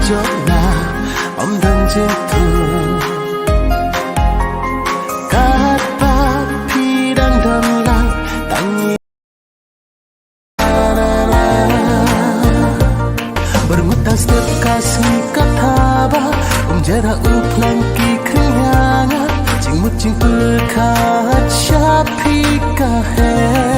jona om dan jintu kat papi dan lang tangi bermutas setiap kasih kataba jara uplang ki kenyanga jingmut jing pekat syapi kahe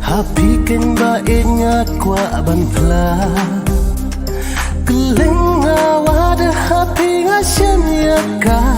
Hapikan baiknya kuat banpla Keleng awada hapi ngasyan ya ka